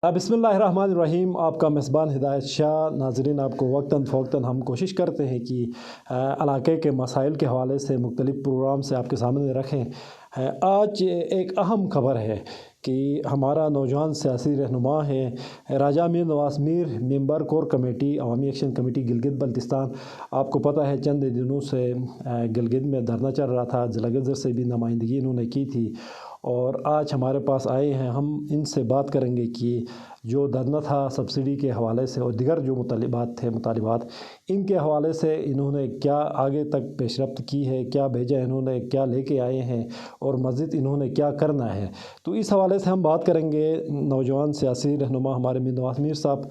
बिस्मिल्लाहिर्रहमानिर्रहीम। आपका मेज़बान हिदायत शाह। नाज़रीन, आपको वक्तन फ़वक्तन हम कोशिश करते हैं कि इलाके के मसाइल के हवाले से मुख्तलिफ़ प्रोग्राम से आपके सामने रखें। आज एक अहम ख़बर है कि हमारा नौजवान सियासी रहनुमा है राजा मीर नवाज़ मीर, मेंबर कोर कमेटी अवामी एक्शन कमेटी गिलगित बल्तिस्तान। आपको पता है चंद दिनों से गिलगित में धरना चल रहा था, ज़िला गजर से भी नुमाइंदगी इन्होंने की थी और आज हमारे पास आए हैं। हम इनसे बात करेंगे कि जो धरना था सब्सिडी के हवाले से और दिगर जो मुतालिबात इनके हवाले से इन्होंने क्या आगे तक पेशरफ्त की है, क्या भेजा इन्होंने, क्या लेके आए हैं और मज़ीद इन्होंने क्या करना है। तो इस हवाले से हम बात करेंगे नौजवान सियासी रहनुमा हमारे मीर नवाज़ मीर साहब।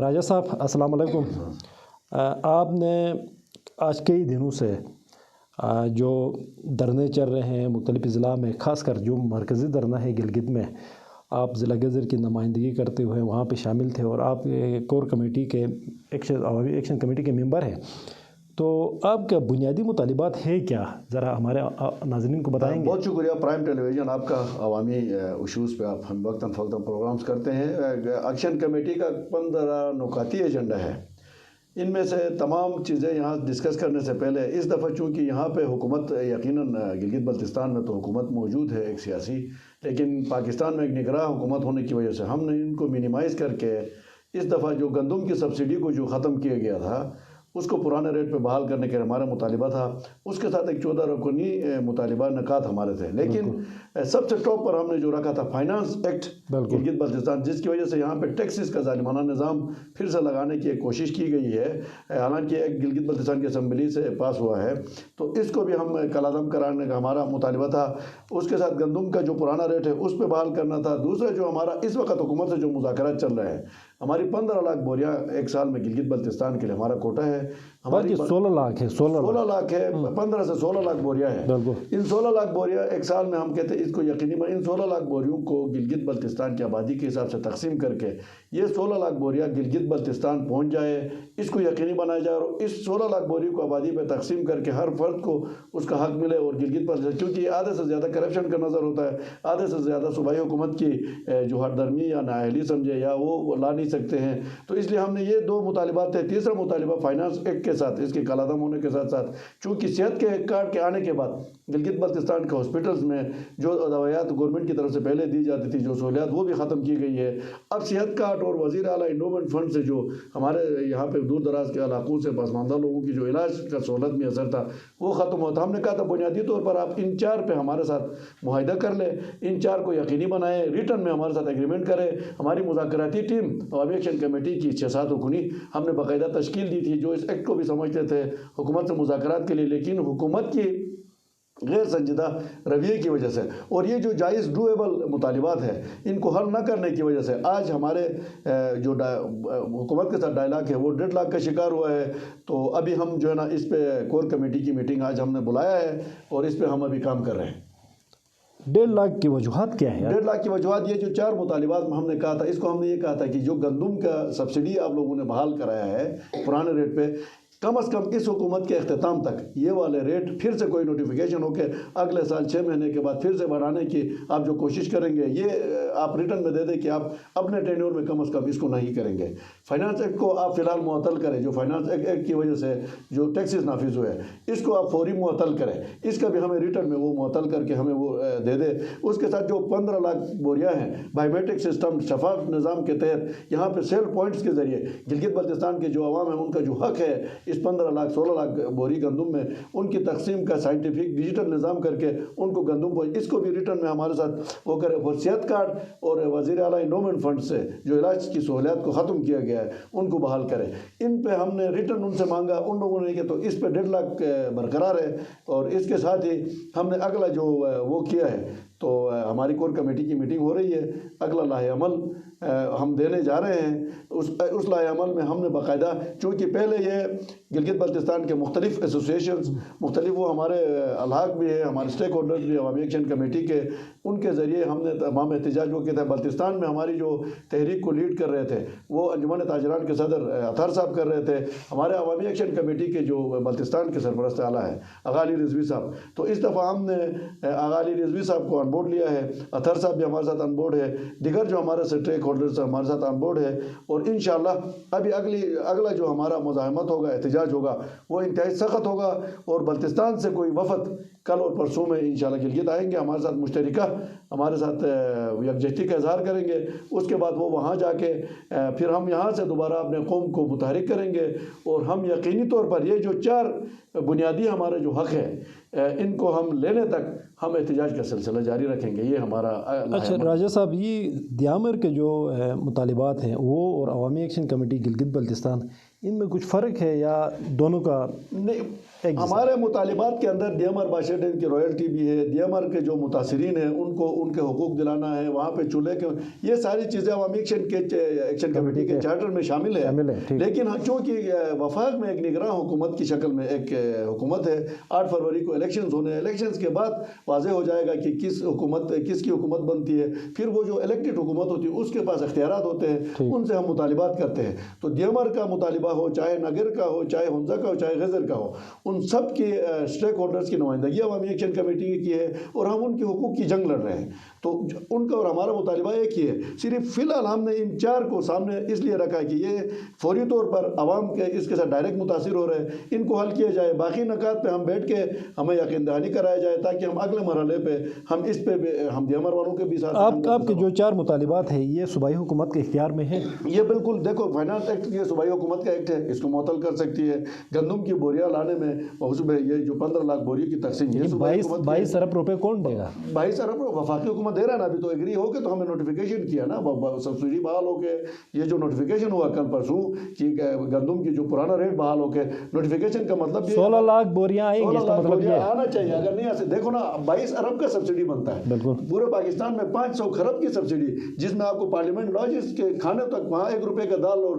राजा साहब, अस्सलाम वालेकुम। आपने आज कई दिनों से जो धरने चल रहे हैं मुख्तलिफ़ ज़िला में, ख़ासकर जो मरकज़ी धरना है गिलगित में, आप ज़िला गज़र की नुमाइंदगी करते हुए वहाँ पे शामिल थे और आप कोर कमेटी के अवामी एक्शन कमेटी के मेंबर हैं। तो आपका बुनियादी मुतालिबात है क्या, ज़रा हमारे नाज़रीन को बताएंगे? बहुत शुक्रिया प्राइम टेलीविज़न आपका, अवामी इशूज़ पे आप हम वक्तन फ़वक्तन प्रोग्राम्स करते हैं। एक्शन कमेटी का 15 नुकाती एजेंडा है। इनमें से तमाम चीज़ें यहाँ डिस्कस करने से पहले इस दफ़ा चूँकि यहाँ पे हुकूमत यकीनन गिलगित बल्तिस्तान में तो हुकूमत मौजूद है एक सियासी, लेकिन पाकिस्तान में एक निगरां हुकूमत होने की वजह से हमने इनको मिनिमाइज़ करके इस दफ़ा जो गंदम की सब्सिडी को जो ख़त्म किया गया था उसको पुराने रेट पे बहाल करने के हमारा मुतालिबा था। उसके साथ एक 14 रुकनी मुतालिबा नकात हमारे थे, लेकिन सबसे टॉप पर हमने जो रखा था फाइनेंस एक्ट गिलगित बल्तिस्तान, जिसकी वजह से यहाँ पे टैक्सेस का ज़ालिमाना निज़ाम फिर से लगाने की एक कोशिश की गई है। हालांकि एक गिलगित बल्तिस्तान की असम्बली से पास हुआ है, तो इसको भी हम कलादम कराने का हमारा मुतालिबा था। उसके साथ गंदम का जो पुराना रेट है उस पर बहाल करना था। दूसरा जो हमारा इस वक्त हुकूमत से जो मुज़ाकरात चल रहे हैं, हमारी 15 लाख बोरियाँ एक साल में गिलगित बल्तिस्तान के लिए हमारा कोटा है। हमारी 16 लाख है, 16 लाख है, 15 से 16 लाख बोरियाँ हैं। इन 16 लाख बोरियाँ एक साल में हम कहते हैं इसको यकीनी में इन 16 लाख बोरियों को गिलगित बल्तिस्तान की आबादी के हिसाब से तकसीम करके ये 16 लाख बोरियाँ गिलगित बल्तिस्तान पहुँच जाए, इसको यकीनी बनाया जाए और इस 16 लाख बोरियों को आबादी पर तकसीम करके हर फर्द को उसका हक मिले। और गिलगित बल्तिस्तान क्योंकि आधे से ज़्यादा करप्शन का नज़र होता है, आधे से ज़्यादा सूबाई हुकूमत की जो हरदर्मी या नाअहली समझे या वो ला नहीं सकते हैं, तो इसलिए हमने ये दो मुतालिबात थे। तीसरा मुतालिबा फाइनेंस एक्ट के साथ इसके कलादम होने के साथ साथ चूँकि सेहत के कार्ड के आने के बाद गिलगित बल्तिस्तान के हॉस्पिटल्स में जो दवाइयात गवर्नमेंट की तरफ से पहले दी जाती थी, जो सहूलियात, वो भी ख़त्म की गई है। अब सेहत कार्ड और वज़ीर आला इंडोमेंट फंड से जो हमारे यहाँ पे दूर दराज के इलाकों से पसमानदा लोगों की जो इलाज का सहूलत में असर था वो ख़त्म होता। हमने कहा था बुनियादी तौर पर आप इन 4 पे हमारे साथ मुआहिदा कर लें, इन 4 को यकीनी बनाएं, रिटर्न में हमारे साथ एग्रीमेंट करें। हमारी मुज़ाकराती टीम अवामी एक्शन कमेटी की 6-7 रुकनी हमने बाकायदा तश्कील दी थी, जो इस एक्ट को भी समझते थे हुकूमत से मुज़ाकरात के लिए, लेकिन हुकूमत की गैर संजीदा रवैये की वजह से और ये जो जायज़ डूएबल मुतालिबात है इनको हल न करने की वजह से आज हमारे जो हुकूमत के साथ डायलॉग है वो 1.5 लाख का शिकार हुआ है। तो अभी हम जो है ना इस पे कोर कमेटी की मीटिंग आज हमने बुलाया है और इस पे हम अभी काम कर रहे हैं। 1.5 लाख की वजूहात क्या है? 1.5 लाख की वजूहात ये जो 4 मुतालिबात में हमने कहा था, इसको हमने ये कहा था कि जो गंदम का सब्सिडी आप लोगों ने बहाल कराया है पुराने रेट पे, कम अज़ कम इस हुकूमत के अख्ताम तक ये वाले रेट फिर से कोई नोटिफिकेशन होके अगले साल 6 महीने के बाद फिर से बढ़ाने की आप जो कोशिश करेंगे, ये आप रिटर्न में दे दें कि आप अपने टेन्योर में कम अज़ कम इसको नहीं करेंगे। फाइनेंस एक्ट को आप फ़िलहाल मुअत्तल करें, जो फाइनेंस एक्ट की वजह से जो टैक्सेस नाफिज हुए इसको आप फौरी मुअत्तल करें, इसका भी हमें रिटर्न में वो मुअत्तल करके हमें वो दे दे। उसके साथ जो 15 लाख बोरियाँ हैं बायोमेट्रिक सिस्टम शफाफ निज़ाम के तहत यहाँ पर सेल पॉइंट्स के ज़रिए गिलगित बल्तिस्तान के जो अवाम है उनका जो हक है इस 15 लाख 16 लाख बोरी गंदम में उनकी तकसीम का साइंटिफिक डिजिटल निज़ाम करके उनको गंदम को इसको भी रिटर्न में हमारे साथ वो करे। और सेहत कार्ड और वज़ीर आला इंडोमेंट फंड से जो इलाज की सहूलियात को ख़त्म किया गया है उनको बहाल करें। इन पे हमने रिटर्न उनसे मांगा, उन लोगों ने किया, तो इस पे 1.5 लाख बरकरार है। और इसके साथ ही हमने अगला जो वो किया है, तो हमारी कोर कमेटी की मीटिंग हो रही है, अगला लाहे अमल हम देने जा रहे हैं। उस लाहे अमल में हमने बाकायदा, चूँकि पहले ये गिलगित बल्तिस्तान के मुख्तलिफ एसोसिएशंस मुख्तलिफ वो हमारे अलहाक भी है, हमारे स्टेक होल्डर्स भी अवामी एक्शन कमेटी के, उनके ज़रिए हमने तमाम एहतजाज वो किया था। बल्तिस्तान में हमारी जो तहरीक को लीड कर रहे थे वो अंजुमन ताजरान के सदर अतहर साहब कर रहे थे। हमारे अवामी एक्शन कमेटी के जो बल्तिस्तान के सरपरस्त आला है आगा अली रिजवी साहब, तो इस दफ़ा हमने आगा अली रिजवी साहब को آن بورڈ لیا ہے. اطہر صاحب بھی ہمارے ساتھ آن بورڈ ہے. دیگر جو ہمارے اسٹیک ہولڈرز ہمارے ساتھ آن بورڈ ہے. اور انشاءاللہ ابھی اگلا جو ہمارا مزاحمت ہوگا, احتجاج ہوگا, وہ انتہائی سخت ہوگا. اور بلتستان سے کوئی وفد کل اور پرسوں میں انشاءاللہ گلگت آئیں گے, ہمارے ساتھ مشترکہ ہمارے ساتھ یکجہتی کا اظہار کریں گے. اس کے بعد وہ وہاں جا کے پھر ہم یہاں سے دوبارہ اپنے قوم کو متحرک کریں گے. اور ہم یقینی طور پر یہ جو 4 بنیادی ہمارے جو حق ہے ان کو ہم لینے تک ہم احتجاج کا سلسلہ جاری رکھیں گے. یہ ہمارا اچھا راجہ صاحب, یہ دیامر کے جو مطالبات ہیں وہ اور عوامی ایکشن کمیٹی گلگت بلتستان, ان میں کچھ فرق ہے یا دونوں کا؟ نہیں, ہمارے مطالبات کے اندر دیامر باشا ڈیم کی رائلٹی بھی ہے. دیامر کے جو متاثرین ہیں ان کو ان کے حقوق دلانا ہے. وہاں پہ چولہے کے یہ ساری چیزیں عوامی ایکشن کمیٹی کے چارٹر میں شامل ہے. لیکن چونکہ وفاق میں ایک نگراں حکومت کی شکل میں ایک حکومت ہے, 8 فروری کو الیکشنز ہونے ہیں. الیکشنز کے بعد واضح ہو جائے گا کہ کس کی حکومت بنتی ہے. پھر وہ جو الیکٹڈ حکومت ہوتی ہے اس کے پاس اختیارات ہوتے ہیں, ان سے ہم مطالبات کرتے ہیں. تو دیامر کا مطالبہ ہو, چاہے نگر کا ہو, چاہے ہنزا کا ہو, چاہے غزر کا ہو, ان سب کے اسٹیک ہولڈرز کی نمائندگی عوامی ایکشن کمیٹی کی ہے اور ہم ان کے حقوق کی جنگ لڑ رہے ہیں. تو ان کا اور ہمارا مطالبہ ایک ہی ہے. صرف فی الحال ہم نے ان 4 کو سامنے اس لیے رکھا ہے کہ یہ فوری طور پر عوام کے اس کے ساتھ ڈائریکٹ متاثر ہو رہے ہیں, ان کو حل کیا جائے. باقی نکات پہ ہم بیٹھ کے ہمیں یقین دہانی کرایا جائے تاکہ ہم اگلے مرحلے پہ ہم اس پہ ہم دیامر والوں کے بھی ساتھ. آپ کے جو 4 مطالبات ہیں یہ صوبائی حکومت کے اختیار میں ہیں؟ یہ بالکل دیکھو, فائنانس ایکٹ یہ صوبائی حکومت کا ایکٹ ہے, اس کو معطل کر سکتی ہے. گندم کی بوریاں لانے میں اس میں یہ جو 15 لاکھ بوری کی تقسیم, یہ 22 ارب روپے کون دے گا؟ 22 ارب وفاقی حکومت دے رہا ہے نا. ابھی تو ایگری ہو کے تو ہمیں نوٹیفیکیشن کیا نا, سبسڈی بحال ہو کے یہ جو نوٹیفیکیشن ہوا کل پرسوں کہ گندم کی جو پرانا ریٹ بحال ہو کے, نوٹیفیکیشن کا مطلب 16 لاکھ بوریاں آئیں گی, 16 لاکھ بوریاں آنا چاہیے. اگر نہیں آتے دیکھو نا 22 ارب کا سبسڈی بنتا ہے پورے پاکستان میں, 500 کھرب کی سبسڈی, جس میں آپ کو پارلیمنٹ لاجز کے کھانے تک وہاں 1 روپے کا دال اور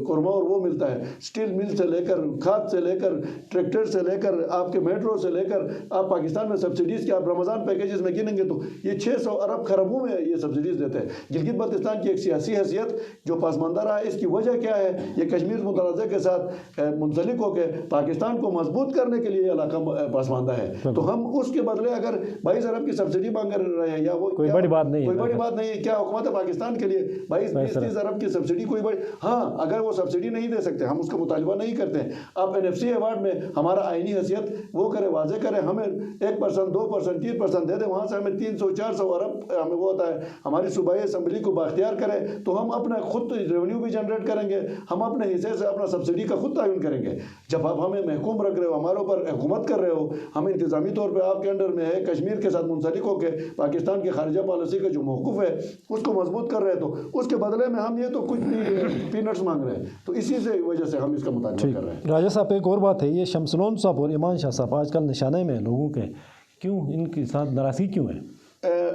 قورمہ اور وہ ملتا ہے. اسٹیل مل سے لے کر, کھاد سے لے کر, ٹریکٹر سے لے کر, آپ کے میٹرو سے لے کر, آپ پاکستان میں سبسڈیز کے آپ رمضان پیکیجز میں گنیں گے تو یہ 600 ارب کھربوں میں یہ سبسڈیز دیتے ہیں. گلگت بلتستان کی ایک سیاسی حیثیت جو پسماندہ رہا ہے, اس کی وجہ کیا ہے؟ یہ کشمیر متنازع کے ساتھ منسلک ہو کے پاکستان کو مضبوط کرنے کے لیے یہ علاقہ پسماندہ ہے. تو ہم اس کے بدلے اگر 22 ارب کی سبسڈی مانگ رہے ہیں, یا وہ کوئی بڑی بات نہیں ہے, کوئی بڑی بات نہیں ہے. کیا حکومت ہے پاکستان کے لیے 22-30 ارب کی سبسڈی کوئی بڑی؟ ہاں, اگر وہ سبسڈی نہیں دے سکتے, ہم اس کا مطالبہ نہیں کرتے ہیں. آپ NFC ایوارڈ میں ہمارا آئینی حیثیت وہ کرے, واضح کرے, ہمیں 1%, 2%, 3% دے دے, وہاں سے ہمیں 300-400 ارب ہمیں وہ ہوتا ہے, ہماری صوبائی اسمبلی کو باختیار کرے تو ہم اپنا خود ریونیو بھی جنریٹ کریں گے, ہم اپنے حصے سے اپنا سبسڈی کا خود تعین کریں گے. جب آپ ہمیں محکوم رکھ رہے ہو, ہمارے اوپر حکومت کر رہے ہو, ہم انتظامی طور پہ آپ کے انڈر میں ہے, کشمیر کے ساتھ منسلک ہو کے پاکستان کی خارجہ پالیسی کا جو موقف ہے اس کو مضبوط کر رہے ہیں, تو اس کے بدلے میں ہم یہ تو کچھ بھی پینٹس مانگ رہے ہیں. تو اسی سے وجہ سے ہم اس کا مطالبہ کر رہے ہیں. راجہ صاحب ایک اور بات ہے, یہ شمسلون صاحب اور ایمان شاہ صاحب آج کل نشانے میں لوگوں کے, کیوں ان کے ساتھ ناراضگی کیوں ہے؟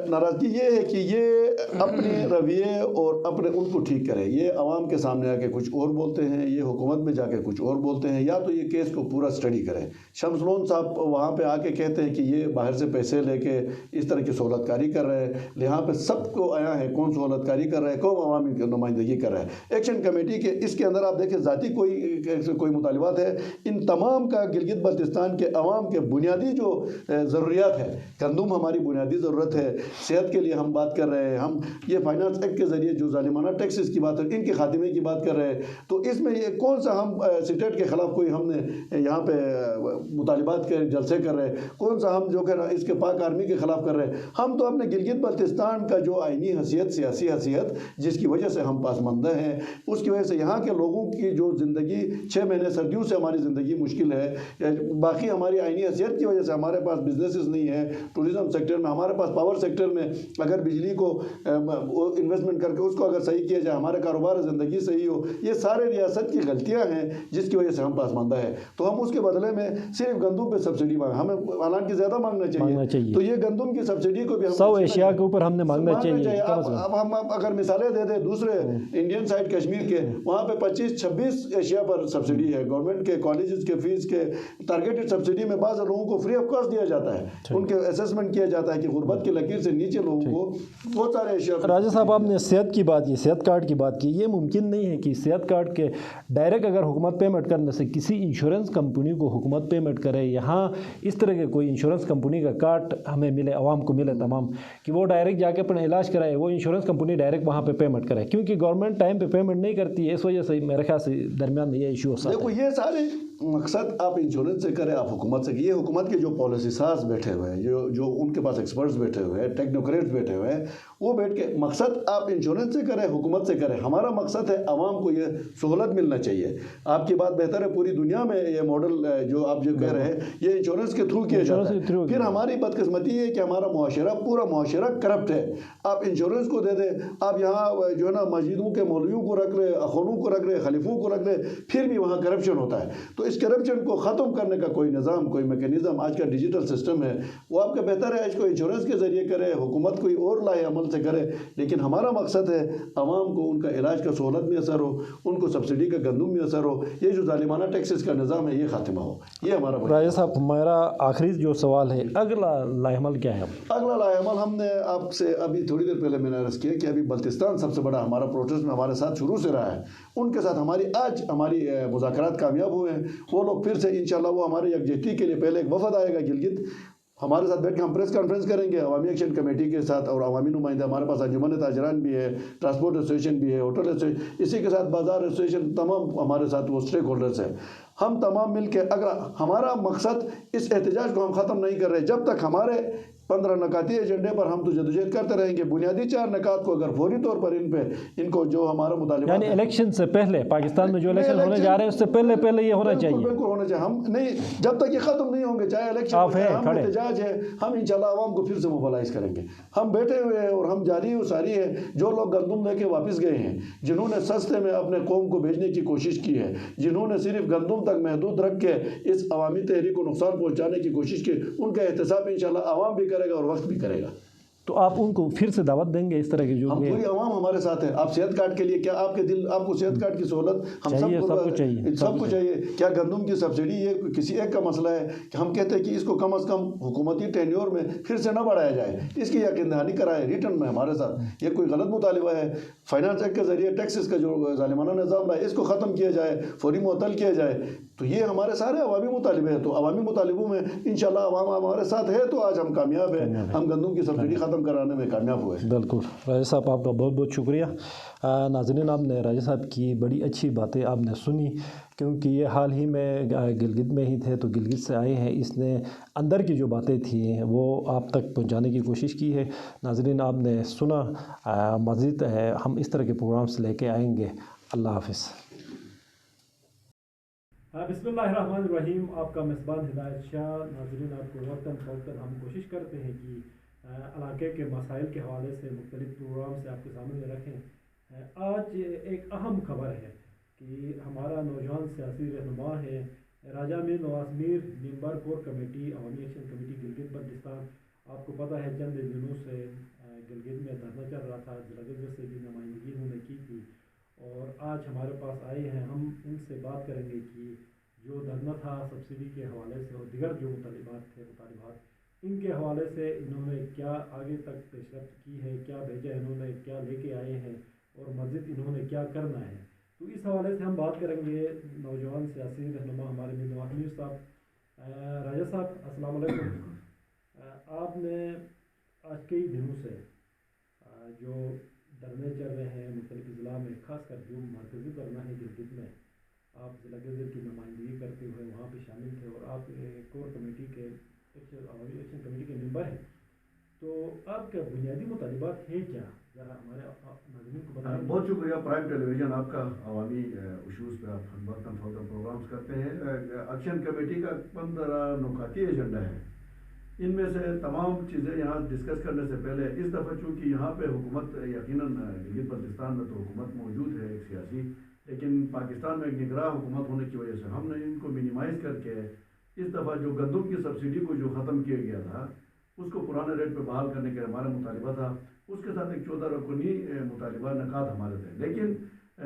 ناراضگی یہ ہے کہ یہ اپنے رویے اور اپنے ان کو ٹھیک کرے. یہ عوام کے سامنے آ کے کچھ اور بولتے ہیں, یہ حکومت میں جا کے کچھ اور بولتے ہیں, یا تو یہ کیس کو پورا اسٹڈی کریں. شمسلون صاحب وہاں پہ آ کے کہتے ہیں کہ یہ باہر سے پیسے لے کے اس طرح کی سہولت کاری کر رہے ہیں. یہاں پہ سب کو آیا ہے, کون سہولت کاری کر رہا ہے, کون عوامی نمائندگی کر رہا ہے. ایکشن کمیٹی کے اس کے اندر آپ دیکھیں ذاتی کوئی مطالبات ہے, ان تمام کا گلگت بلتستان کے عوام کے بنیادی جو ضروریات ہے, گندم ہماری بنیادی ضرورت ہے, صحت کے لیے ہم بات کر رہے ہیں, ہم یہ فائنانس ایکٹ کے ذریعے جو ظالمانہ ٹیکسز کی بات ہے ان کے خاتمے کی بات کر رہے ہیں. تو اس میں یہ کون سا ہم سٹیٹ کے خلاف کوئی ہم نے یہاں پہ مطالبات کے جلسے کر رہے ہیں, کون سا ہم جو کہ اس کے پاک آرمی کے خلاف کر رہے ہیں. ہم تو اپنے گلگت بلتستان کا جو آئینی حیثیت, سیاسی حیثیت, جس کی وجہ سے ہم پسماندہ ہیں, اس کی وجہ سے یہاں کے لوگوں کی جو زندگی 6 مہینے سردیوں سے ہماری زندگی مشکل ہے, باقی ہماری آئینی حیثیت کی وجہ سے ہمارے پاس بزنسز نہیں ہے, ٹورزم سیکٹر میں, ہمارے پاس پاور سیکٹر میں اگر بجلی کو انویسٹمنٹ کر کے اس کو اگر صحیح کیا جائے, ہمارے کاروبار زندگی صحیح ہو. یہ سارے ریاست کی غلطیاں ہیں جس کی وجہ سے ہم پسماندہ ہیں. تو ہم اس کے بدلے میں صرف گندم پہ سبسڈی مانگیں, ہمیں حالانکہ زیادہ مانگنا چاہیے. تو یہ گندم کی سبسڈی کو بھی 100 اشیاء کے اوپر ہم نے مانگنا چاہیے. اب ہم اگر مثالیں دے دیں دوسرے انڈین سائڈ کشمیر کے, وہاں پہ 25-26 اشیاء پر سبسڈی ہے. گورنمنٹ کے کالجز کے فیس کے ٹارگیٹڈ سبسڈی میں بعض لوگوں کو فری آف کاسٹ دیا جاتا ہے, ان کے اسسمنٹ کیا جاتا ہے کہ غربت کے लकीर से नीचे लोगों को बहुत सारे एशिया। राजा साहब, आपने सेहत की बात की, सेहत कार्ड की बात की, ये मुमकिन नहीं है कि सेहत कार्ड के डायरेक्ट अगर हुकूमत पेमेंट करने से किसी इंश्योरेंस कंपनी को हुकूमत पेमेंट करे, यहाँ इस तरह के कोई इंश्योरेंस कंपनी का कार्ड हमें मिले, आवाम को मिले तमाम, कि वो डायरेक्ट जाके अपना इलाज कराए, वो इंश्योरेंस कंपनी डायरेक्ट वहाँ पे पेमेंट करे, क्योंकि गवर्नमेंट टाइम पे पेमेंट नहीं करती है, इस वजह से मेरे ख्याल से दरमियान में ये इशू हो सकता है। देखो ये सारे मकसद आप इंश्योरेंस से करें, आप हुकूमत से, ये हुकूमत के जो पॉलिसी साज बैठे हुए हैं, जो उनके पास एक्सपर्ट्स बैठे हुए हैं, टेक्नोक्रेट्स बैठे हुए हैं, वो बैठ के मकसद आप इंश्योरेंस से करें, हुकूमत से करें, हमारा मकसद है आवाम को ये सहूलत मिलना चाहिए। आपकी बात बेहतर है, पूरी दुनिया में ये मॉडल जो आप जो कह रहे हैं ये इंश्योरेंस के थ्रू किया जाता है। फिर हमारी बदकिस्मती है कि हमारा मुआशरा, पूरा मुआशरा करप्ट है। आप इंश्योरेंस को दे दें, आप यहाँ जो है ना मस्जिदों के मौलवियों को रख रहे, अखौनों को रख रहे, खलीफों को रख रहे, फिर भी वहाँ करप्शन होता है। तो इस करप्शन को ख़त्म करने का कोई निज़ाम, कोई मैकेनिज़्म आज का डिजिटल सिस्टम है, वो आपका बेहतर है इसको इंश्योरेंस के ज़रिए करे, हुकूमत कोई और लाए अमल से करे। लेकिन हमारा मकसद है आवाम को उनका इलाज का सहूलत में असर हो, उनको सब्सिडी का गंदम में असर हो, ये जो जालिमाना टैक्सेस का निज़ाम है ये ख़ात्मा हो, ये हमारा। राजा साहब, हमारा आखिरी जो सवाल है, अगला लाएअमल क्या है? अगला लाएअमल हमने आपसे अभी थोड़ी देर पहले मैंने अर्ज़ किया कि अभी बल्तिस्तान सबसे बड़ा हमारा प्रोटेस्ट में हमारे साथ शुरू से रहा है, उनके साथ हमारी मुज़ाकरात कामयाब हुए हैं। वो लोग फिर से इंशाल्लाह वो हमारे यकजहती के लिए पहले एक वफद आएगा गिलगित, हमारे साथ बैठ के हम प्रेस कॉन्फ्रेंस करेंगे अवामी एक्शन कमेटी के साथ, और अवामी नुमाइंदे हमारे पास अंजुमन ताजरान भी है, ट्रांसपोर्ट एसोसिएशन भी है, होटल एसोसिएशन, इसी के साथ बाज़ार एसोसिएशन, तमाम हमारे साथ वो स्टेक होल्डर्स हैं। हम तमाम मिल के, अगर हमारा मकसद इस एहतजाज को हम ख़त्म नहीं कर रहे, जब तक हमारे 15 नकाती एजेंडे पर हम तो जदोजहद करते रहेंगे। बुनियादी 4 नकात को अगर फौरी तौर पर इनको जो हमारा मुतालिबा, यानी इलेक्शन से पहले, पाकिस्तान में जो इलेक्शन होने जा रहे हैं उससे पहले ये होना चाहिए, बिल्कुल होना चाहिए। हम नहीं, जब तक ये ख़त्म नहीं होंगे, चाहे इलेक्शन हम एहतजाज है, हम इंशाल्लाह आवाम को फिर से मोबालाइज करेंगे। हम बैठे हुए हैं और हम जारी सारी है, जो लोग गंदम लेके वापस गए हैं, जिन्होंने सस्ते में अपने कौम को भेजने की कोशिश की है, जिन्होंने सिर्फ गंदम तक महदूद रख के इस अवामी तहरीक को नुकसान पहुँचाने की कोशिश की, उनका एहतसाब इंशाल्लाह आवाम भी करेगा और वक्त भी करेगा। तो आप उनको फिर से दावत देंगे इस तरह की? जो हम पूरी आवाम हमारे साथ है। आप सेहत कार्ड के लिए क्या आपको सेहत कार्ड की सहूलत हम सबको चाहिए? क्या गंदम की सब्सिडी ये किसी एक का मसला है कि हम कहते हैं कि इसको कम अज़ कम हुकूमती टेन्योर में फिर से न बढ़ाया जाए, इसकी यकीन दहानी कराए रिटर्न में हमारे साथ। ये कोई गलत मुतालिबा है। फाइनेंस एक्ट के ज़रिए टैक्सेस का जो ज़ालिमाना निज़ाम रहा है इसको ख़त्म किया जाए, फौरी मुअत्तल किया जाए। तो ये हमारे सारे अवामी मुतालिबे हैं। तो अवामी मुतालिबों में इंशाल्लाह अवाम हमारे साथ है तो आज हम कामयाब हैं, हम गंदम की सब्सिडी ख़त्म कराने में कामयाब हुए। बिल्कुल राजा साहब, आपका बहुत बहुत शुक्रिया। नाज़रीन, आपने राजा साहब की बड़ी अच्छी बातें आपने सुनी, क्योंकि ये हाल ही में गिलगित में ही थे, तो गिलगित से आए हैं, इसने अंदर की जो बातें थी वो आप तक पहुंचाने की कोशिश की है। नाज़रीन, आपने सुना, मज़ीद है हम इस तरह के प्रोग्राम्स लेके आएंगे। अल्लाह हाफ़िज़। बिस्मिल्लाहिर्रहमानिर्रहीम। आपका मेज़बान हिदायत शाह। नाज़रीन, आपको वक्तन फ़ौक़तन हम कोशिश करते हैं कि इलाके के मसाइल के हवाले से मुख्तलिफ़ प्रोग्राम से आपके सामने रखें। आज एक अहम खबर है कि हमारा नौजवान सियासी रहनुमा है राजा मीर नवाज़ मीर, मेंबर कोर कमेटी, अवामी एक्शन कमेटी गिलगित बल्तिस्तान। आपको पता है चंद दिनों से गिलगित में धरना चल रहा था, जिला से भी नुमाइंदगी उन्होंने की थी, और आज हमारे पास आए हैं। हम इनसे बात करेंगे कि जो धरना था सब्सिडी के हवाले से और दिगर जो मुतालिबात इनके हवाले से इन्होंने क्या आगे तक पेशरफ्त की है, क्या भेजा इन्होंने, क्या लेके आए हैं और मज़ीद इन्होंने क्या करना है। तो इस हवाले से हम बात करेंगे नौजवान सियासी रहनुमा हमारे मीर नवाज़ मीर साहब। राजा साहब, अस्सलाम वालेकुम। आपने आज कई दिनों से जो धरने चल रहे हैं मुख्तलिफ ज़िला में, ख़ासकर जो मरकज़ी धरना है गिलगित में, आप ज़िला गिलगित की नुमाइंदगी करते हुए वहाँ पे शामिल थे और आप कोर कमेटी के अवामी एक्शन कमेटी के मेंबर हैं। तो आपका बुनियादी मुतालिबात है क्या, ज़रा हमारे नाज़रीन को बताएं। बहुत शुक्रिया प्राइम टेलीविज़न आपका, अवामी इशूज़ पर आप वक्तन फ़ौक़तन प्रोग्राम्स करते हैं। एक्शन कमेटी का 15 नुकाती एजेंडा है, इनमें से तमाम चीज़ें यहाँ डिस्कस करने से पहले इस दफ़ा चूँकि यहाँ पे हुकूमत यकीनन गिलगित बल्तिस्तान में तो हुकूमत मौजूद है एक सियासी, लेकिन पाकिस्तान में एक निगरान हुकूमत होने की वजह से हमने इनको मिनिमाइज़ करके इस दफ़ा जो गंदम की सब्सिडी को जो ख़त्म किया गया था उसको पुराने रेट पे बहाल करने का हमारा मुतालिबा था। उसके साथ एक 14 रुकनी मुतालिबा नकात हमारे थे, लेकिन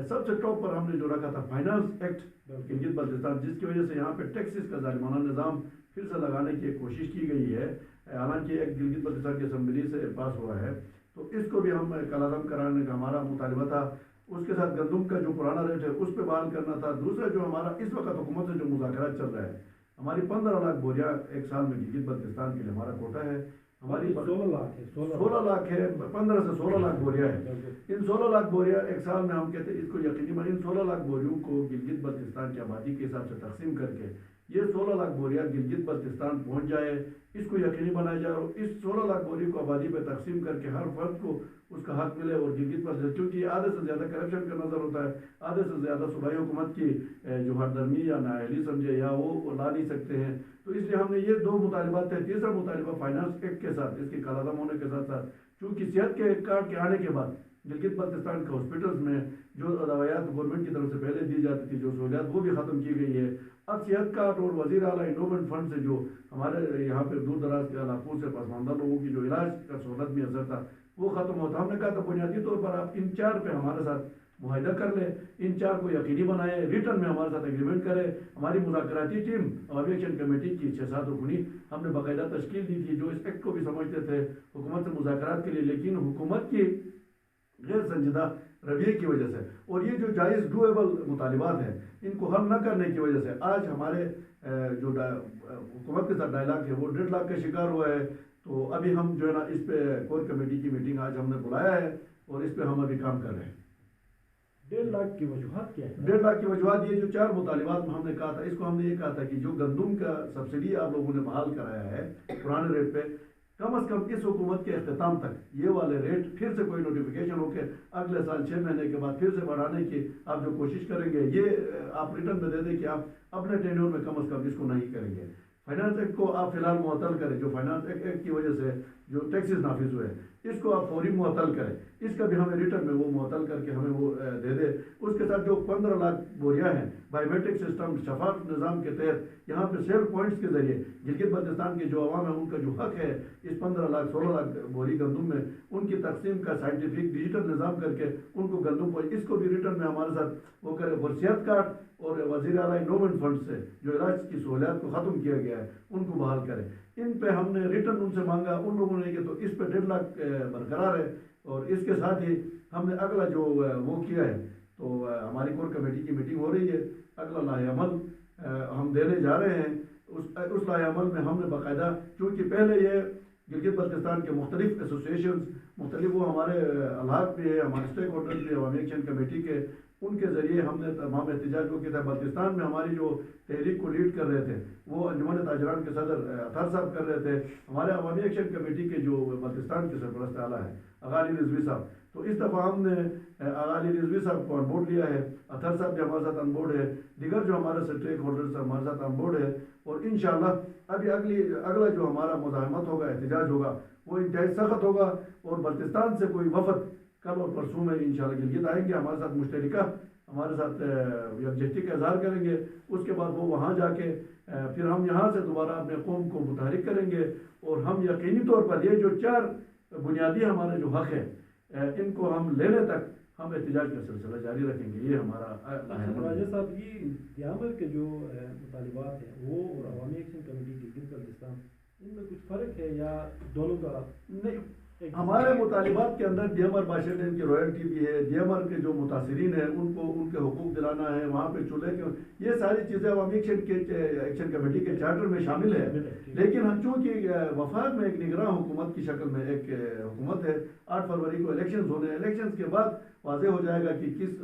सबसे टॉप पर हमने जो रखा था फाइनेंस एक्ट गिलगित बल्तिस्तान, जिसकी वजह से यहाँ पे टैक्सेस का ज़ालिमाना निज़ाम फिर से लगाने की कोशिश की गई है। حالانکہ ایک گلگت بلتستان کی اسمبلی سے پاس ہوا ہے، تو اس کو بھی ہم کالعدم کرانے کا ہمارا مطالبہ تھا۔ اس کے ساتھ گندم کا جو پرانا ریٹ ہے اس پہ بحال کرنا تھا۔ دوسرا جو ہمارا اس وقت حکومت سے جو مذاکرات چل رہا ہے، ہماری 15 لاکھ بوریا ایک سال میں گلگت بلتستان کے لیے ہمارا کوٹا ہے، ہماری 16 لاکھ ہے، 15 سے 16 لاکھ بوریا ہے۔ ان 16 لاکھ بوریا ایک سال میں ہم کہتے ہیں اس کو یقینی بنا، ان 16 لاکھ بوریوں کو گلگت بلتستان کی آبادی کے حساب سے تقسیم کر کے یہ 16 لاکھ بوریا گلگت بلتستان پہنچ جائے، اس کو یقینی بنایا جائے، اور اس 16 لاکھ بوری کو آبادی پہ تقسیم کر کے ہر فرد کو اس کا حق ملے، اور گلگت بلتستان کیونکہ آدھے سے زیادہ کرپشن کا نظر ہوتا ہے، آدھے سے زیادہ صوبائی حکومت کی جو ہردرمی یا نااہلی سمجھے یا وہ لا نہیں سکتے ہیں، تو اس لیے ہم نے یہ 2 مطالبات تھے۔ تیسرا مطالبہ فائنانس ایکٹ کے ساتھ، اس کی کالعدم ہونے کے ساتھ ساتھ چونکہ صحت کے کارڈ کے آنے کے بعد گلگت بلتستان کے ہاسپٹلز میں جو دوائیات گورنمنٹ کی طرف سے پہلے دی جاتی تھی، جو سہولیات وہ بھی ختم کی گئی ہے۔ اب صحت کارڈ اور وزیر اعلیٰ انڈومنٹ فنڈ سے جو ہمارے یہاں پہ دور دراز کے علاقوں سے پسماندہ لوگوں کی جو علاج کا سہولت میں اثر تھا وہ ختم ہوتا۔ ہم نے کہا تھا بنیادی طور پر آپ ان 4 پہ ہمارے ساتھ معاہدہ کر لیں، ان 4 کو یقینی بنائے، ریٹرن میں ہمارے ساتھ ایگریمنٹ کرے۔ ہماری مذاکراتی ٹیم عوامی ایکشن کمیٹی کی 6-7 رکنی ہم نے باقاعدہ تشکیل دی تھی، جو اس ایکٹ کو بھی سمجھتے تھے حکومت سے مذاکرات کے لیے، لیکن حکومت کی غیر سنجیدہ رویے کی وجہ سے اور یہ جو جائز ڈویبل مطالبات ہیں ان کو حل نہ کرنے کی وجہ سے آج ہمارے جو حکومت کے ساتھ ڈائلاگ ہے وہ 1.5 لاکھ کا شکار ہوا ہے۔ تو ابھی ہم جو ہے نا اس پہ کور کمیٹی کی میٹنگ آج ہم نے بلایا ہے اور اس پہ ہم ابھی کام کر رہے ہیں۔ 1.5 لاکھ کی وجوہات کیا ہے؟ 1.5 لاکھ کی وجوہات یہ جو 4 مطالبات میں ہم نے کہا تھا، اس کو ہم نے یہ کہا تھا کہ جو گندم کا سبسڈی آپ لوگوں نے بحال کرایا ہے پرانے ریٹ پہ، کم از کم اس حکومت کے اختتام تک یہ والے ریٹ پھر سے کوئی نوٹیفیکیشن ہو کے اگلے سال 6 مہینے کے بعد پھر سے بڑھانے کی آپ جو کوشش کریں گے، یہ آپ ریٹرن میں دے دیں کہ آپ اپنے ٹینیور میں کم از کم اس کو نہیں کریں گے۔ فائنانس ایکٹ کو آپ فی الحال معطل کریں، جو فائنانس ایکٹ کی وجہ سے جو ٹیکسز نافذ ہوئے اس کو آپ فوری معطل کریں، اس کا بھی ہمیں ریٹرن میں وہ معطل کر کے ہمیں وہ دے دے۔ اس کے ساتھ جو 15 لاکھ بوریا ہیں بائی میٹرک سسٹم شفاف نظام کے تحت یہاں پہ سیل پوائنٹس کے ذریعے گلگت بلتستان کے جو عوام ہیں ان کا جو حق ہے اس 15 لاکھ 16 لاکھ بوری گندم میں ان کی تقسیم کا سائنٹیفک ڈیجیٹل نظام کر کے ان کو گندم پہنچ، اس کو بھی ریٹرن میں ہمارے ساتھ وہ کرے۔ اور صحت کارڈ اور وزیر اعلیٰ انڈومنٹ فنڈ سے جو علاج کی سہولیات کو ختم کیا گیا ہے ان کو بحال کرے۔ ان پہ ہم نے ریٹرن ان سے مانگا، ان لوگوں نے کہ تو اس پہ 1.5 لاکھ برقرار ہے، اور اس کے ساتھ ہی ہم نے اگلا جو وہ کیا ہے، تو ہماری کور کمیٹی کی میٹنگ ہو رہی ہے، اگلا لاہ عمل ہم دینے جا رہے ہیں۔ اس لاہ عمل میں ہم نے باقاعدہ، چونکہ پہلے یہ گلگت بلتستان کے مختلف ایسوسیشنز مختلف وہ ہمارے الحاق بھی ہے، ہمارے اسٹیک ہولڈر بھی عوامی ایکشن کمیٹی کے، ان کے ذریعے ہم نے تمام احتجاج کو کیا تھا۔ بلتستان میں ہماری جو تحریک کو لیڈ کر رہے تھے وہ انجمن تاجران کے صدر اطہر صاحب کر رہے تھے، ہمارے عوامی ایکشن کمیٹی کے جو بلتستان کے سرپرست اعلیٰ ہیں آغا علی رضوی صاحب، تو اس دفعہ ہم نے آغا علی رضوی صاحب کو آن بورڈ لیا ہے، اطہر صاحب بھی ہمارے ساتھ آن بورڈ ہے، دیگر جو ہمارے اسٹیک ہولڈرز ہمارے ساتھ آن بورڈ ہے، اور انشاءاللہ ابھی اگلا جو ہمارا مزاحمت ہوگا، احتجاج ہوگا، وہ انتہائی سخت ہوگا، اور بلتستان سے کوئی وفد کل اور پرسوں میں انشاءاللہ گلگت آئیں گے، ہمارے ساتھ مشترکہ ہمارے ساتھ یکجہتی کا اظہار کریں گے۔ اس کے بعد وہ وہاں جا کے پھر ہم یہاں سے دوبارہ اپنے قوم کو متحرک کریں گے، اور ہم یقینی طور پر یہ جو 4 بنیادی ہمارے جو حق ہیں ان کو ہم لینے تک ہم احتجاج کا سلسلہ جاری رکھیں گے۔ یہ ہمارا راجہ صاحب، یہ دیامر کے جو مطالبات ہیں وہ اور عوامی ایکشن کمیٹی گلگت بلتستان، ان میں کچھ فرق ہے یا دونوں کا؟ نہیں، ہمارے مطالبات کے اندر ڈی ایم آر باشر ڈیم کی رائلٹی بھی ہے، ڈی ایم آر کے جو متاثرین ہیں ان کو ان کے حقوق دلانا ہے، وہاں پہ چولہے کے، یہ ساری چیزیں عوامی ایکشن کمیٹی کے چارٹر میں شامل ہے۔ لیکن ہم چونکہ وفاق میں ایک نگراں حکومت کی شکل میں ایک حکومت ہے، 8 فروری کو الیکشنز ہونے ہیں، الیکشنز کے بعد واضح ہو جائے گا کہ کس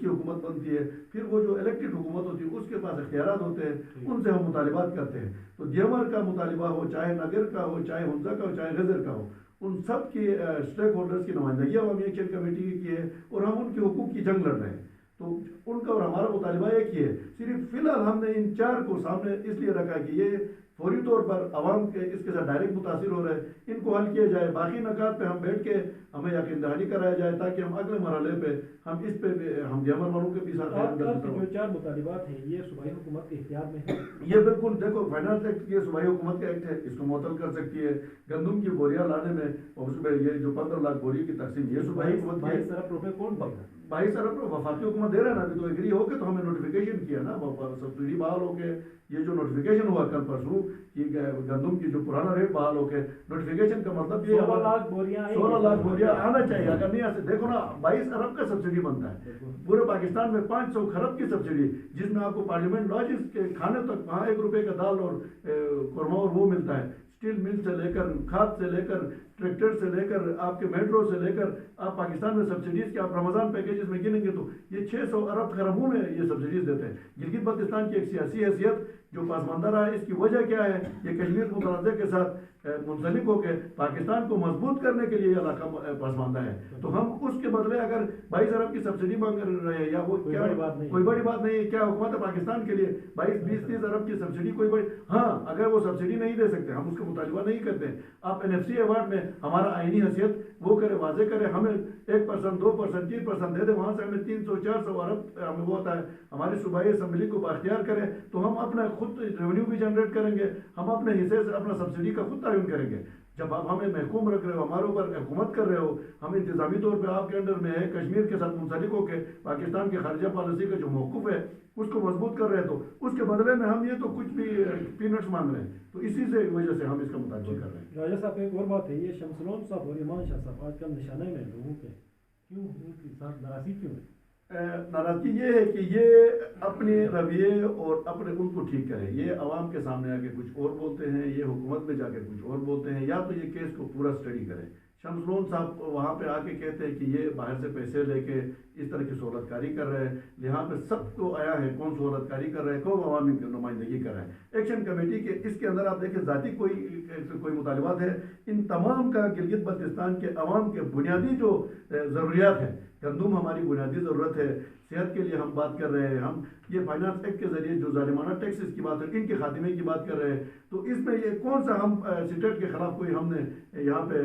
کی حکومت بنتی ہے، پھر وہ جو الیکٹڈ حکومت ہوتی ہے اس کے پاس اختیارات ہوتے ہیں، ان سے ہم مطالبات کرتے ہیں۔ تو ڈی ایم آر کا مطالبہ ہو، چاہے نگر کا ہو، چاہے ہنزا کا ہو، چاہے غزر کا ہو، ان سب کی اسٹیک ہولڈرز کی نمائندگی عوامی ایکشن کمیٹی کی ہے، اور ہم ان کے حقوق کی جنگ لڑ رہے ہیں۔ تو ان کا اور ہمارا مطالبہ ایک ہی ہے، صرف فی الحال ہم نے ان 4 کو سامنے اس لیے رکھا کہ یہ فوری طور پر عوام کے اس کے ساتھ ڈائریکٹ متاثر ہو رہے ہیں، ان کو حل کیا جائے، باقی نکات پہ ہم بیٹھ کے ہمیں یقین دہانی کرایا جائے تاکہ ہم اگلے مرحلے پہ ہم اس پہ ہم دیامر والوں کے بھی ساتھ جو 4 مطالبات ہیں یہ صوبائی حکومت کے اختیار میں ہے؟ یہ بالکل دیکھو، فائنانس ایکٹ یہ صوبائی حکومت کا ایکٹ ہے، اس کو معطل کر سکتی ہے۔ گندم کی بوریاں لانے میں اور اس میں یہ جو 15 لاکھ بوری کی تقسیم یہ صوبائی حکومت کی ہے۔ 22 ارب روپے کون دے گا؟ 22 ارب وفاقی حکومت دے رہا ہے نا، ابھی تو ایگری ہو کے تو ہمیں نوٹیفیکیشن کیا نا، سبسڈی بحال ہو کے یہ جو نوٹیفیکیشن ہوا کل پرسوں कि गंदम की जो पुराना रेट बहाल हो के नोटिफिकेशन का मतलब ये 16 लाख बोरियां 16 लाख बोरियां आना चाहिए। अगर नहीं आते, देखो ना 22 अरब का सब्सिडी बनता है पूरे पाकिस्तान में, 500 खरब की सब्सिडी, जिसमें आपको पार्लियामेंट लॉजिस के खाने तक वहाँ 1 रुपए का दाल और कौरमा और वो मिलता है। स्टील मिल से लेकर, खाद से लेकर, ट्रैक्टर से लेकर, आपके मेट्रो से लेकर, आप पाकिस्तान में सब्सिडीज के आप रमज़ान पैकेजेस में गिनेंगे तो ये 600 अरब खरबों में ये सब्सिडीज देते हैं। गिलगित बल्तिस्तान की एक सियासी हैसियत जो पासमानदा रहा है, इसकी वजह क्या है? ये कश्मीर मुतनाज़ के साथ मुंसलिक होकर पाकिस्तान को मजबूत करने के लिए इलाका पासमानदा है। तो हम उसके बदले अगर 22 अरब की सब्सिडी मांग रहे हैं, या वो क्या कोई बड़ी बात नहीं है? क्या हुकूमत है पाकिस्तान के लिए 22, 20, 30 अरब की सब्सिडी कोई बड़ी? हाँ, अगर वो सब्सिडी नहीं दे सकते, हम उसका मुतालबा नहीं करते। आप NFC अवार्ड में हमारा आईनी हैसियत वो करे, वाजे करे, हमें 1%, 2%, 3% दे दे, वहाँ से हमें 300, 400 अरब हमें वो होता है, हमारी सूबाई असम्बली को बाख्तियार करें, तो हम अपना खुद रेवेन्यू भी जनरेट करेंगे, हम अपने हिस्से से अपना सब्सिडी का खुद तायुन करेंगे। जब आप हमें महकूम रख रहे हो, हमारे ऊपर हुकूमत कर रहे हो, हम इंतजामी तौर पे आपके अंडर में है, कश्मीर के साथ मुंसलिक होकर पाकिस्तान की खारजा पॉलिसी का जो मौक़िफ़ है उसको मजबूत कर रहे हैं, तो उसके बदले में हम ये तो कुछ भी पीनट्स मांग रहे हैं। तो इसी से वजह से हम इसका मुताबिक कर रहे हैं। राजा साहब, एक और बात है, ये शमसलोन साहब और ईमान शाह साहब आजकल निशाने में लोगों के, क्यों उनके साथ नाराज़गी क्यों है? नाराज़गी ये है कि ये अपने रवैये और अपने उनको ठीक करें। ये अवाम के सामने आके कुछ और बोलते हैं, ये हुकूमत में जाके कुछ और बोलते हैं, या तो ये केस को पूरा स्टडी करें। शमसलोन साहब वहाँ पे आके कहते हैं कि ये बाहर से पैसे लेके इस तरह की सहूलतकारी कर रहे हैं, यहाँ पे सबको आया है, कौन सहूलतकारी कर रहा है, कौन अवामी की नुमाइंदगी कर रहा है। एक्शन कमेटी के इसके अंदर आप देखें ज़ाती कोई मुतालिबात है, इन तमाम का गिलगित बल्तिस्तान के अवाम के बुनियादी जो ज़रूरियात है, गंदम हमारी बुनियादी ज़रूरत है, सेहत के लिए हम बात कर रहे हैं, हम ये फाइनेंस एक्ट के ज़रिए जो जालिमाना टैक्सेस की बात है, इनके खात्मे की बात कर रहे हैं, तो इसमें ये कौन सा हम सिटेट के ख़िलाफ़ कोई हमने यहाँ पे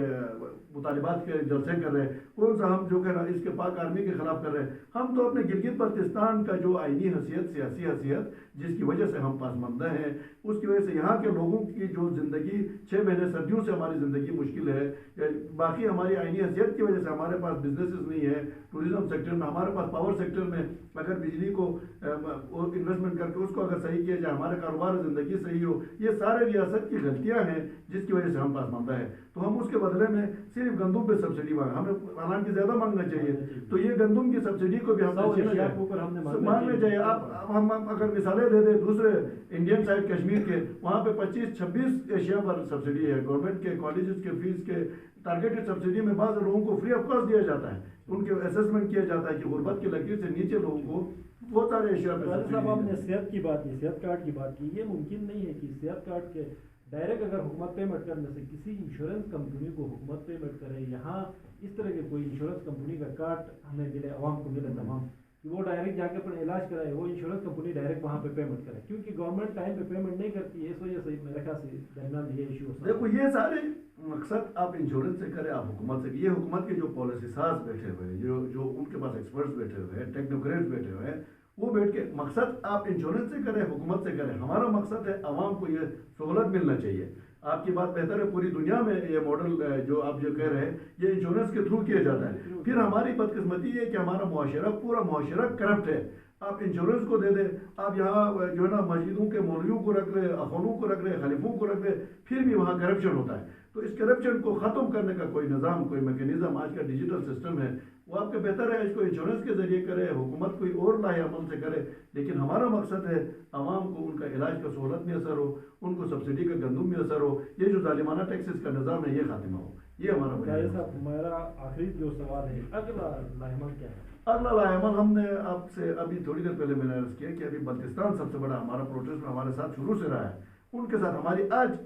मुतालिबात के जलसे कर रहे हैं, कौन सा हम जो कह रहा है इसके पाक आर्मी के ख़िलाफ़ कर रहे हैं। हम तो अपने गिलगित बल्तिस्तान का जो आईनी हैसियत, सियासी हैसियत, जिसकी वजह से हम पासमानदा हैं, उसकी वजह से यहाँ के लोगों की जो ज़िंदगी 6 महीने सर्दियों से हमारी ज़िंदगी मुश्किल है, बाकी हमारी आईनी हैसियत की वजह से हमारे पास बिजनेसेस नहीं है, टूरिज़म सेक्टर में, हमारे पास पावर सेक्टर में अगर बिजली को इन्वेस्टमेंट करके उसको अगर सही किया जाए, हमारे कारोबार ज़िंदगी सही हो, ये सारे रियासत की गलतियाँ हैं जिसकी वजह से हम पासमानदा है। तो हम उसके बदले में सिर्फ गंदम पे सब्सिडी मांग, हमें हालांकि ज़्यादा मांगना चाहिए, तो ये गंदम की सब्सिडी को भी हम मांगना चाहिए। आप हम अगर मिसालें दे दें दूसरे इंडियन साइड कश्मीर के, वहाँ पे 25-26 एशिया पर सब्सिडी है, गवर्नमेंट के कॉलेजेस के फीस के टारगेटेड सब्सिडी में बाद लोगों को फ्री ऑफ कॉस्ट दिया जाता है, उनके असेसमेंट किया जाता है कि गुर्बत की लकीर से नीचे लोगों को बहुत सारे एशिया पे। साहब, आपने सेहत की बात की, सेहत कार्ड की बात की, ये मुमकिन नहीं है कि सेहत कार्ड के डायरेक्ट अगर हुकूमत पेमेंट करने से किसी इंश्योरेंस कंपनी को हुकूमत पेमेंट करे, यहाँ इस तरह के कोई इंश्योरेंस कंपनी का कार्ड हमें मिले, आवाम को मिले तमाम, कि वो डायरेक्ट जाके अपना इलाज कराए, वो इंश्योरेंस कंपनी डायरेक्ट वहाँ पे पेमेंट करे, क्योंकि गवर्नमेंट टाइम पे पेमेंट नहीं करती है, इस वजह से मेरे ख्याल से दरमियान ये इशू होता है। देखो, ये सारे मकसद आप इंश्योरेंस से करें, आप हुकूमत से, ये हुकूमत के जो पॉलिसी साज बैठे हुए हैं, जो उनके पास एक्सपर्ट्स बैठे हुए हैं, टेक्नोक्रेट्स बैठे हुए हैं, वो बैठ के मकसद आप इंश्योरेंस से करें, हुकूमत से करें, हमारा मकसद है आवाम को ये सहूलत मिलना चाहिए। आपकी बात बेहतर है, पूरी दुनिया में ये मॉडल जो आप जो कह रहे हैं ये इंश्योरेंस के थ्रू किया जाता है। फिर हमारी बदकिस्मती है कि हमारा मुआशरा, पूरा मुआशरा करप्ट है। आप इंश्योरेंस को दे दें, आप यहाँ जो है ना मस्जिदों के मौलवियों को रख रहे, अखवानों को रख रहे, खलीफों को रख रहे, फिर भी वहाँ करप्शन होता है। तो इस करप्शन को ख़त्म करने का कोई निज़ाम, कोई मैकेनिज़्म आज का डिजिटल सिस्टम है, वो आपके बेहतर है इसको इंश्योरेंस के ज़रिए करे, हुकूमत कोई और लाए अमल से करे, लेकिन हमारा मकसद है आवाम को उनका इलाज का सहूलत में असर हो, उनको सब्सिडी का गंदम में असर हो, ये जो जालिमाना टैक्सेस का निज़ाम है ये खात्मा हो, ये हमारा। हमारा आखिरी जो सवाल है, अगला लाहेमल क्या है? अगला लाहेमल हमने आपसे अभी थोड़ी देर पहले मैंने अर्ज़ किया कि अभी बल्तिस्तान सबसे बड़ा हमारा प्रोटेस्ट हमारे साथ शुरू से रहा है, उनके साथ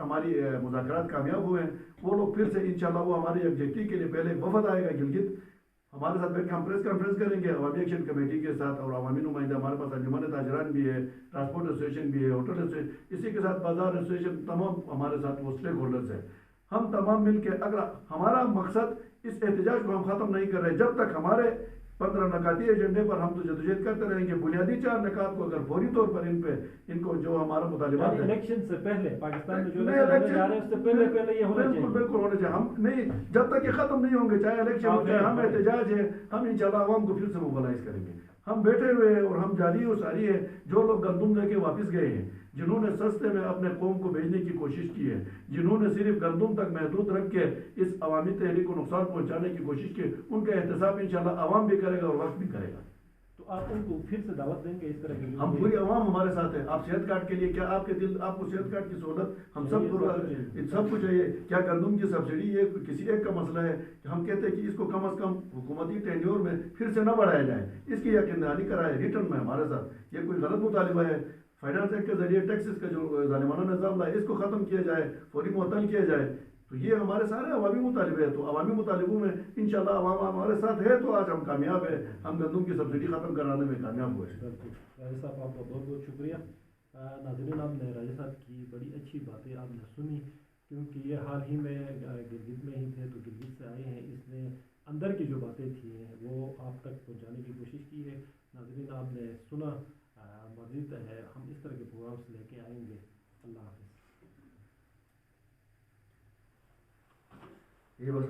हमारी मुज़ाकरात कामयाब हुए हैं। वो लोग फिर से इंशाल्लाह वो हमारे ऑब्जेक्टिव के लिए पहले वफद आएगा गिलगित, हमारे साथ बैठ के हम प्रेस कॉन्फ्रेंस करेंगे अवामी एक्शन कमेटी के साथ, और अवामी नुमाइंदा हमारे पास अंजुमन ताजरान भी है, ट्रांसपोर्ट एसोसिएशन भी है, होटल एसोसिएशन, इसी के साथ बाजार एसोसिएशन, तमाम हमारे साथ वो स्टेक होल्डर्स हैं। हम तमाम मिल के, अगर हमारा मकसद इस एहतजाज को हम ख़त्म नहीं कर रहे, जब तक हमारे 15 नकाती एजेंडे पर हम तो जदोजहद करते रहेंगे, बुनियादी 4 नकात को अगर फौरी तौर पर इनको जो हमारा मुतालिबा है इलेक्शन से पहले पाकिस्तान में जो इलेक्शन जा रहे हैं उससे पहले ये होना चाहिए, बिल्कुल होना चाहिए। हम नहीं, जब तक ये खत्म नहीं होंगे, चाहे इलेक्शन हो चाहे हम एहतजाज है, हम इंशाल्लाह आवाम को फिर से मोबिलाइज करेंगे। ہم بیٹھے ہوئے ہیں اور ہم جاری و ساری ہے جو لوگ گندم لے کے واپس گئے ہیں، جنہوں نے سستے میں اپنے قوم کو بھیجنے کی کوشش کی ہے، جنہوں نے صرف گندم تک محدود رکھ کے اس عوامی تحریک کو نقصان پہنچانے کی کوشش کی، ان کا احتساب انشاءاللہ عوام بھی کرے گا اور وقت بھی کرے گا۔ تو آپ ان کو پھر سے دعوت دیں گے اس طرح کی؟ ہم پوری عوام ہمارے ساتھ ہے۔ آپ صحت کارڈ کے لیے کیا آپ کے دل آپ کو صحت کارڈ کی سہولت ہم سب کو چاہیے؟ کیا گندم کی سبسڈی یہ کسی ایک کا مسئلہ ہے کہ ہم کہتے ہیں کہ اس کو کم از کم حکومتی ٹینیور میں پھر سے نہ بڑھایا جائے، اس کی یقین دہانی کرائے ریٹرن میں ہمارے ساتھ۔ یہ کوئی غلط مطالبہ ہے، فائنانس ایکٹ کے ذریعے ٹیکسز کا جو ظالمانہ نظام ہے اس کو ختم کیا جائے، فوری معطل کیا جائے، تو یہ ہمارے سارے عوامی مطالبے ہیں۔ تو عوامی مطالبوں میں انشاءاللہ عوام ہمارے ساتھ ہے تو آج ہم کامیاب ہیں، ہم گندم کی سبسڈی ختم کرانے میں کامیاب ہوئے۔ راجہ صاحب آپ کا بہت بہت شکریہ۔ ناظرین، آپ نے راجہ صاحب کی بڑی اچھی باتیں آپ نے سنی، کیونکہ یہ حال ہی میں گلگت میں ہی تھے تو گلگت سے آئے ہیں، اس نے اندر کی جو باتیں تھیں وہ آپ تک پہنچانے کی کوشش کی ہے۔ ناظرین، آپ نے سنا، مزید ہے ہم اس طرح کے پروگرامس لے کے آئیں گے۔ اللہ حافظ۔ یہ بس